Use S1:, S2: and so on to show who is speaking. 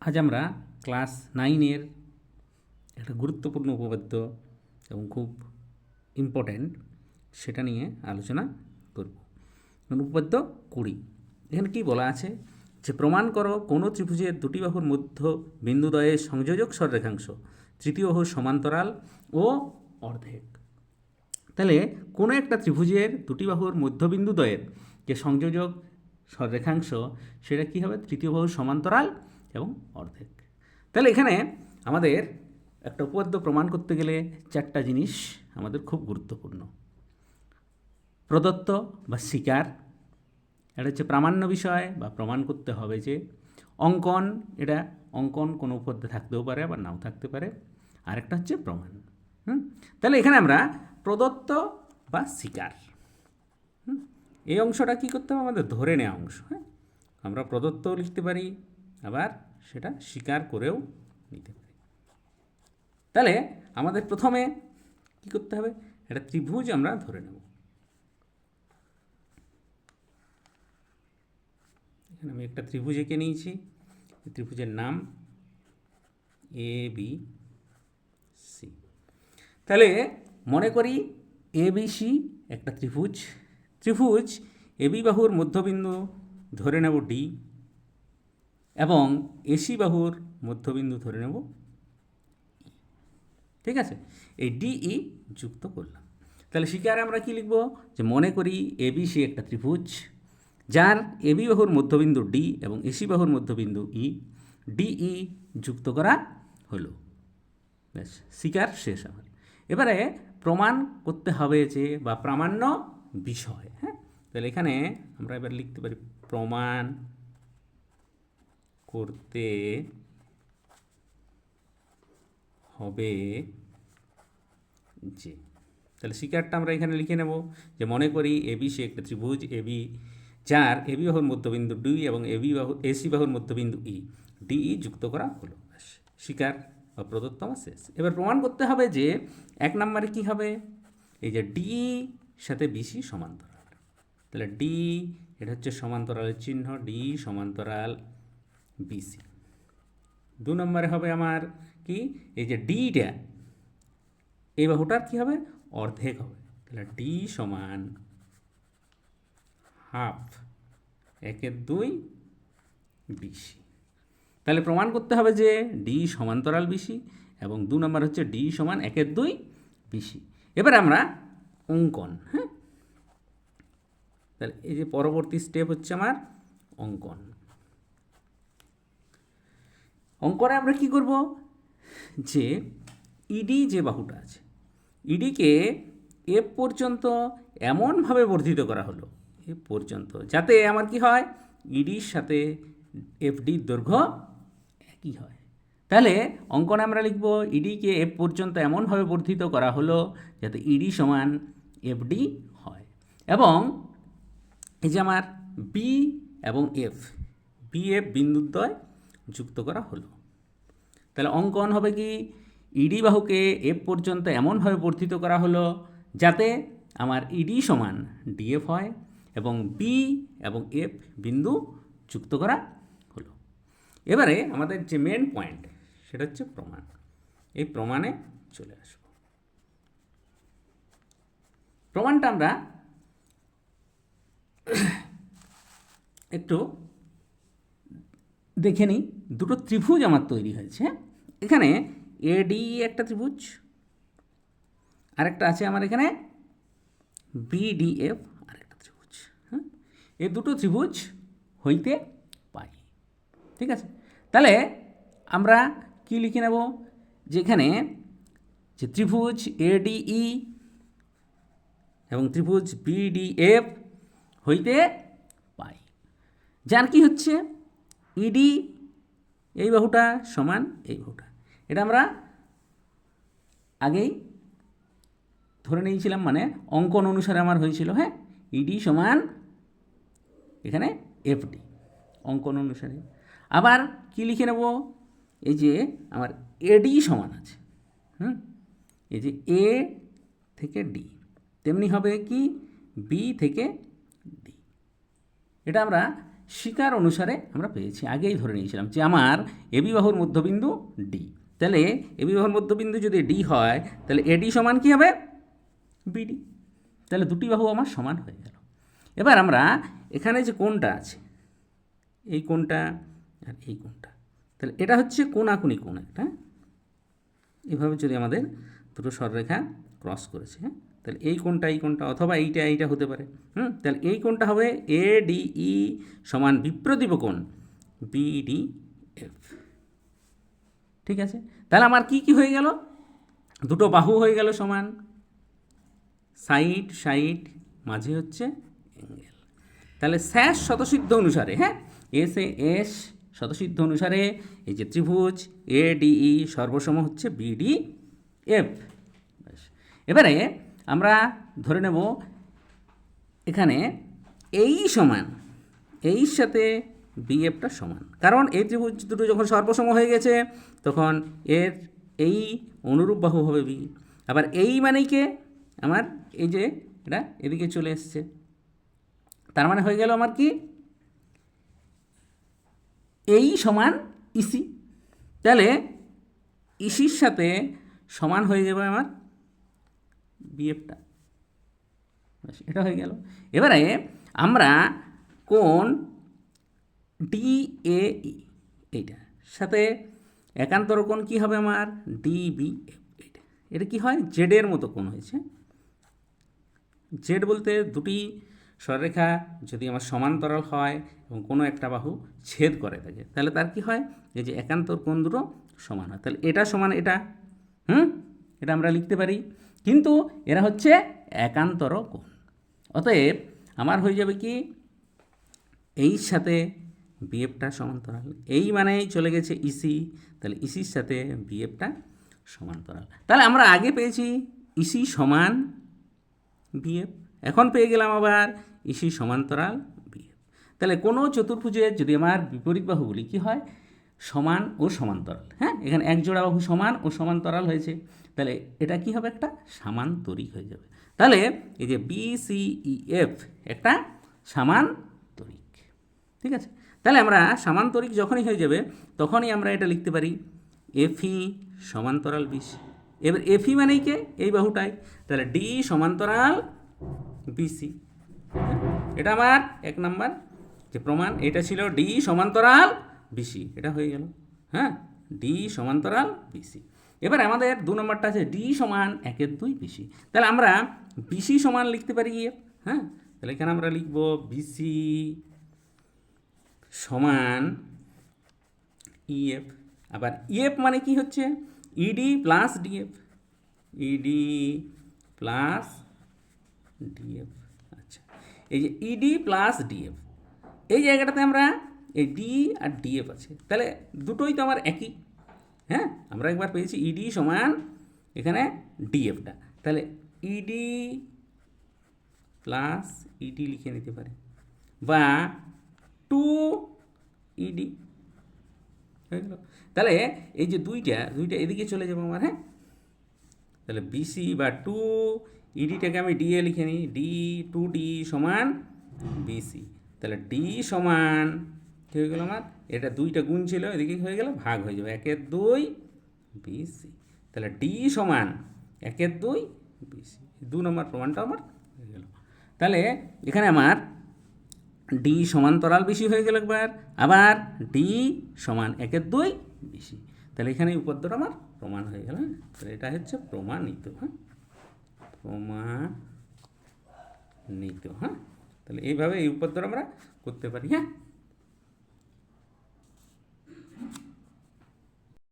S1: আজ আমরা ক্লাস 9-এর একটা গুরুত্বপূর্ণ উপপাদ্য এবং খুব ইম্পর্ট্যান্ট সেটা নিয়ে আলোচনা করব। উপপাদ্য 20। এখানে কি বলা আছে যে প্রমাণ করো কোনো ত্রিভুজের দুটি বাহুর মধ্য বিন্দুদ্বয়ের সংযোজক সরলরেখাংশ তৃতীয় বাহুর সমান্তরাল ও অর্ধেক। তাহলে কোনো একটা ত্রিভুজের দুটি বাহুর মধ্যবিন্দুদ্বয়ের যে সংযোজক সরলরেখাংশ সেটা কী হবে? তৃতীয় বাহুর সমান্তরাল এবং অর্ধেক। তাহলে এখানে আমাদের একটা উপপাদ্য প্রমাণ করতে গেলে চারটা জিনিস আমাদের খুব গুরুত্বপূর্ণ। প্রদত্ত বা স্বীকার, এটা হচ্ছে প্রামাণ্য বিষয় বা প্রমাণ করতে হবে যে অঙ্কন, এটা অঙ্কন কোনো উপপাদ্য থাকতেও পারে আবার নাও থাকতে পারে। আরেকটা হচ্ছে প্রমাণ। তাহলে এখানে আমরা প্রদত্ত বা স্বীকার, এই অংশটা কী করতে হবে? আমাদের ধরে নেওয়া অংশ। হ্যাঁ, আমরা প্রদত্তও লিখতে পারি আবার সেটা স্বীকার করেও নিতে পারি। তাহলে আমাদের প্রথমে কী করতে হবে? একটা ত্রিভুজ আমরা ধরে নেব। এখানে আমি একটা ত্রিভুজ এঁকে নিয়েছি। ত্রিভুজের নাম এ বি সি। তাহলে মনে করি এ বি সি একটা ত্রিভুজ। ত্রিভুজ এবি বাহুর মধ্যবিন্দু ধরে নেব ডি এবং এসি বাহুর মধ্যবিন্দু ধরে নেব ই। ঠিক আছে, এই ডিই যুক্ত করলাম। তাহলে স্বীকারে আমরা কি লিখব? যে মনে করি এবিসি একটা ত্রিভুজ যার এবি বাহুর মধ্যবিন্দু ডি এবং এসি বাহুর মধ্যবিন্দু ই, ডিই যুক্ত করা হলো। ব্যাস, স্বীকার শেষ আমার। এবারে প্রমাণ করতে হবে যে বা প্রামাণ্য বিষয়। হ্যাঁ, তাহলে এখানে আমরা এবার লিখতে পারি প্রমাণ করতে হবে যে। তাহলে স্বীকারটা আমরা এখানে লিখে নেব যে মনে করি এবি সি একটা ত্রিভুজ এবি যার এবি বাহুর মধ্যবিন্দু ডি এবং এসি বাহুর মধ্যবিন্দু ই, ডিই যুক্ত করা হলো। ব্যাস, স্বীকার বা প্রদত্ত আমার শেষ। এবার প্রমাণ করতে হবে যে এক নম্বরে কি হবে? এই যে ডি সাথে বিসি সমান্তরাল। তাহলে ডি, এটা হচ্ছে সমান্তরালের চিহ্ন, ডি সমান্তরাল বিসি। দু নম্বরে হবে আমার কি? এই যে ডিটা, এই বাহুটার কী হবে? অর্ধেক হবে। তাহলে ডি সমান হাফ 1/2 বিসি। তাহলে প্রমাণ করতে হবে যে ডি সমান্তরাল বিসি এবং দু নম্বর হচ্ছে ডি সমান 1/2 বিসি। এবার আমরা অঙ্কন। হ্যাঁ, তাহলে এই যে পরবর্তী স্টেপ হচ্ছে আমার অঙ্কন। অঙ্কনে আমরা কি করব? যে ইডি যে বাহুটা আছে, ইডিকে এফ পর্যন্ত এমনভাবে বর্ধিত করা হলো এফ পর্যন্ত যাতে আমার কি হয়? ইডির সাথে এফডির দৈর্ঘ্য একই হয়। তাহলে অঙ্কনে আমরা লিখব ইডিকে এফ পর্যন্ত এমনভাবে বর্ধিত করা হলো যাতে ইডি সমান এফডি হয়। এবং এই যে আমার বি এবং এফ, বি এফ বিন্দুদ্বয় যুক্ত করা হলো। তাহলে অঙ্কন হবে কি? ইডি বাহুকে এফ পর্যন্ত এমনভাবে বর্ধিত করা হলো যাতে আমার ইডি সমান ডিএফ হয় এবং বি এবং এফ বিন্দু যুক্ত করা হলো। এবারে আমাদের যে মেন পয়েন্ট সেটা হচ্ছে প্রমাণ। এই প্রমাণে চলে আসব। প্রমাণটা আমরা একটু দেখে নিই। দুটো ত্রিভুজ আমার তৈরি হয়েছে। এখানে এডি একটা ত্রিভুজ, আরেকটা আছে আমার এখানে বিডিএফ আরেকটা ত্রিভুজ। হ্যাঁ, এই দুটো ত্রিভুজ হইতে পাই। ঠিক আছে, তাহলে আমরা কি লিখে নেব? যেখানে যে ত্রিভুজ এডিই এবং ত্রিভুজ বিডিএফ হইতে পাই, যার কি হচ্ছে ইডি এই বাহুটা সমান এই বাহুটা। এটা আমরা আগেই ধরে নিয়েছিলাম, মানে অঙ্কন অনুসারে আমার হয়েছিল। হ্যাঁ, ইডি সমান এখানে এফডি অঙ্কন অনুসারে। আবার কি লিখে নেব? এই যে আমার এডি সমান আছে, এই যে এ থেকে ডি, তেমনি হবে কি বি থেকে ডি। এটা আমরা শিকার অনুসারে আমরা পেয়েছি, আগেই ধরে নিয়েছিলাম যে আমার এবি বাহুর মধ্যবিন্দু ডি। তাহলে এবি বাহুর মধ্যবিন্দু যদি ডি হয় তাহলে এডি সমান কী হবে? বিডি। তাহলে দুটি বাহু আমার সমান হয়ে গেল। এবার আমরা এখানে যে কোণটা আছে, এই কোণটা আর এই কোণটা, তাহলে এটা হচ্ছে কোণাকুণি কোণ একটা। এভাবে যদি আমাদের দুটো সরলরেখা ক্রস করেছে, হ্যাঁ, তাহলে এই কোণটা অথবা এইটা হতে পারে। তাহলে এই কোণটা হবে এডিই সমান বিপ্রতীপ কোণ বিডিএফ। ঠিক আছে, তাহলে আমার কি হয়ে গেল? দুটো বাহু হয়ে গেল সমান, সাইড মাঝে হচ্ছে অ্যাঙ্গেল। তাহলে স্যাস শতসিদ্ধ অনুসারে, হ্যাঁ, এস শতসিদ্ধ অনুসারে এই যে ত্রিভুজ এডিই সর্বসম হচ্ছে বিডিএফ। এবারে আমরা ধরে নেব এখানে এই সমান, এই সাথে বিএফটা সমান, কারণ এই ত্রিভুজ দুটো যখন সর্বসম হয়ে গেছে তখন এর এই অনুরূপ বাহু হবে বি। আবার এই মানেই কে? আমার এই যে এটা এদিকে চলে এসছে, তার মানে হয়ে গেল আমার কি এই সমান ইসি। তাহলে ইসির সাথে সমান হয়ে যাবে আমার বিএফটা, এটা হয়ে গেল। এবারে আমরা কোণ ডিএই এইটার সাথে একান্তর কোণ কী হবে আমার? ডিবিএফ। এটা কি হয়? জেডের মতো কোণ হয়েছে। জেড বলতে দুটি সরলরেখা যদি আমার সমান্তরাল হয় এবং কোনো একটা বাহু ছেদ করে থাকে তাহলে তার কি হয়? এই যে একান্তর কোণ দুটো সমান হয়, তাহলে এটা সমান এটা, এটা আমরা লিখতে পারি। কিন্তু এরা হচ্ছে একান্তর কোণ, অতএব আমার হয়ে যাবে কি এই সাথে বিএফটা সমান্তরাল। এই মানেই চলে গেছে ইসি, তাহলে ইসির সাথে বিএফটা সমান্তরাল। তাহলে আমরা আগে পেয়েছি ইসি সমান বিএফ, এখন পেয়ে গেলাম আবার ইসি সমান্তরাল বিএফ। তাহলে কোনো চতুর্ভুজের যদি আমার বিপরীত বাহুগুলি কী হয়? সমান ও সমান্তরাল, হ্যাঁ, এখানে এক জোড়া বাহু সমান ও সমান্তরাল হয়েছে, তাহলে এটা কি হবে? একটা সামান্তরিক হয়ে যাবে। তাহলে এই যে বিসিইএফ একটা সামান্তরিক। ঠিক আছে, তাহলে আমরা সামান্তরিক যখনই হয়ে যাবে তখনই আমরা এটা লিখতে পারি এফই সমান্তরাল বিসি। এবার এফই মানেই কে? এই বাহুটাই, তাহলে ডি সমান্তরাল বিসি। এটা আমার এক নাম্বার যে প্রমাণ, এটা ছিল ডি সমান্তরাল বিসি, এটা হয়ে গেল, হ্যাঁ, ডি সমান্তরাল বিসি। এবার আমাদের 2 নম্বরটা আছে ডি সমান 1/2 বিসি। তাহলে আমরা বিসি সমান লিখতে পারি এফ, হ্যাঁ, তাহলে এখানে আমরা লিখব বিসি সমান ইএফ। আবার ইএফ মানে কি হচ্ছে? ED plus DF, ED plus DF. আচ্ছা, এই যে ইডি প্লাস ডিএফ, এই জায়গাটাতে আমরা এই ডি আর ডিএফ আছে, তাহলে দুটোই তো আমার একই, হ্যাঁ, আমরা একবার পেয়েছি ইডি সমান এখানে ডিএফটা, তাহলে ইডি প্লাস ইডি লিখে নিতে পারে, বা 2 ইডি হয়ে গেল। তাহলে এই যে দুইটা এদিকে চলে যাবো আমার, হ্যাঁ, তাহলে বিসি বা 2 ইডিটাকে আমি ডিএ লিখে নিই, ডি 2ডি সমান বিসি। তাহলে ডি সমান কী হয়ে গেল আমার? এটা দুইটা গুণ ছিল, এদিকে হয়ে গেল ভাগ হয়ে যাবে 1/2 বিসি। তাহলে ডি সমান 1/2 বিসি। 2 নম্বর প্রমাণটা আমার হয়ে গেল। তাহলে এখানে আমার ডি সমান্তরাল বিসি হয়ে গেল একবার, আবার ডি সমান 1/2 বিসি। তাহলে এখানে উপপাদ্যটা আমার প্রমাণ হয়ে গেল। তাহলে এটা হচ্ছে প্রমাণিত, হ্যাঁ, প্রমাণিত, হ্যাঁ। তাহলে এইভাবে এই উপপাদ্যটা আমরা করতে পারি, হ্যাঁ।